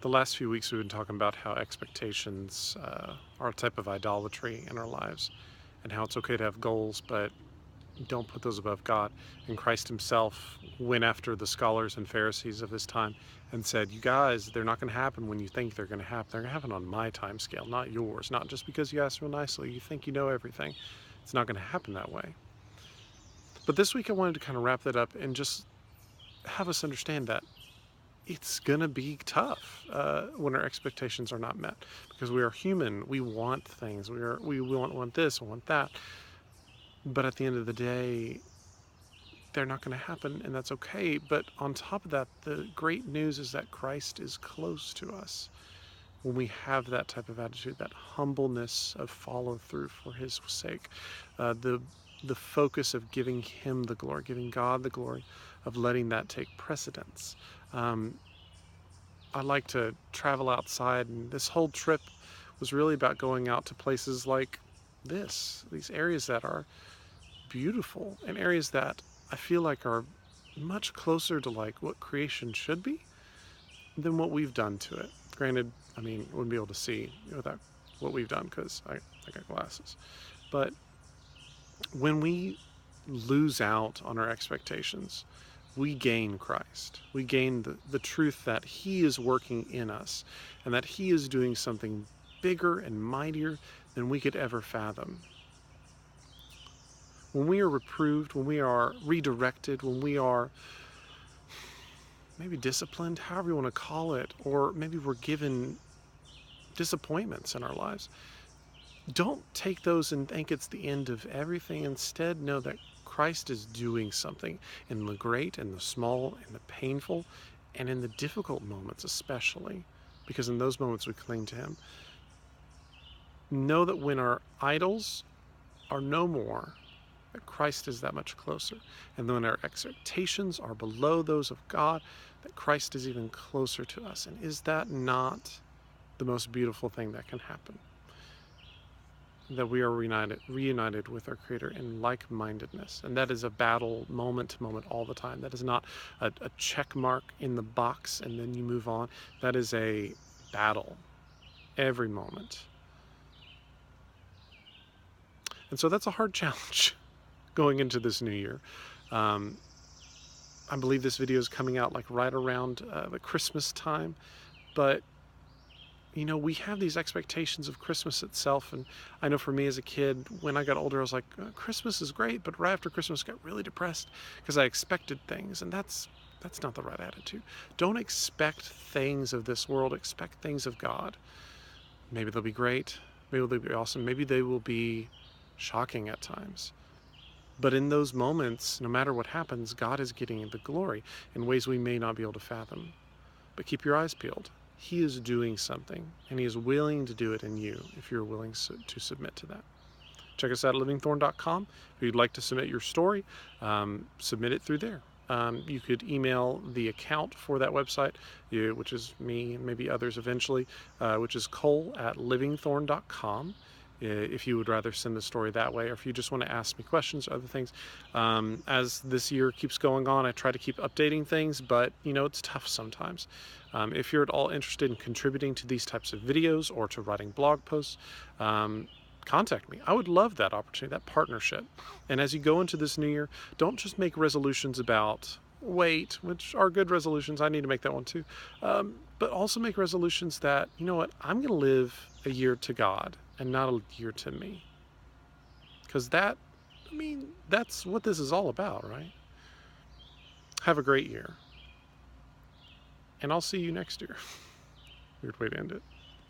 The last few weeks we've been talking about how expectations are a type of idolatry in our lives, and how it's okay to have goals, but don't put those above God. And Christ himself went after the scholars and Pharisees of his time and said, you guys, they're not going to happen when you think they're going to happen. They're going to happen on my time scale, not yours. Not just because you asked real nicely, you think you know everything. It's not going to happen that way. But this week I wanted to kind of wrap that up and just have us understand that it's going to be tough when our expectations are not met, because we are human. We want things. We want this, we want that. But at the end of the day, they're not going to happen, and that's okay. But on top of that, the great news is that Christ is close to us. When we have that type of attitude, that humbleness of follow through for his sake, the focus of giving him the glory, giving God the glory, of letting that take precedence. I like to travel outside, and this whole trip was really about going out to places like these areas that are beautiful, and areas that I feel like are much closer to like what creation should be than what we've done to it. Granted, I mean, wouldn't be able to see without what we've done because I got glasses. But when we lose out on our expectations, we gain Christ. We gain the truth that he is working in us, and that he is doing something bigger and mightier than we could ever fathom. When we are reproved, when we are redirected, when we are maybe disciplined, however you want to call it, or maybe we're given disappointments in our lives, don't take those and think it's the end of everything. Instead, know that Christ is doing something in the great and the small and the painful and in the difficult moments especially, because in those moments we cling to him. Know that when our idols are no more, that Christ is that much closer. And when our expectations are below those of God, that Christ is even closer to us. And is that not the most beautiful thing that can happen? That we are reunited with our Creator in like-mindedness. And that is a battle moment to moment all the time. That is not a check mark in the box and then you move on. That is a battle every moment. And so that's a hard challenge going into this new year. I believe this video is coming out like right around the Christmas time, but you know, we have these expectations of Christmas itself, and I know for me as a kid, when I got older, I was like, Christmas is great, but right after Christmas I got really depressed because I expected things, and that's not the right attitude. Don't expect things of this world, expect things of God. Maybe they'll be great, maybe they'll be awesome, maybe they will be shocking at times. But in those moments, no matter what happens, God is getting the glory in ways we may not be able to fathom. But keep your eyes peeled. He is doing something, and he is willing to do it in you if you're willing to submit to that. Check us out at livingthorn.com. If you'd like to submit your story, submit it through there. You could email the account for that website, which is me and maybe others eventually, which is cole@livingthorn.com. If you would rather send the story that way, or if you just want to ask me questions or other things. As this year keeps going on, I try to keep updating things, but you know, it's tough sometimes. If you're at all interested in contributing to these types of videos or to writing blog posts, contact me. I would love that opportunity, that partnership. And as you go into this new year, don't just make resolutions about weight, which are good resolutions. I need to make that one too. But also make resolutions that, you know what, I'm going to live a year to God and not a year to me. Because that's what this is all about, right? Have a great year. And I'll see you next year. Weird way to end it.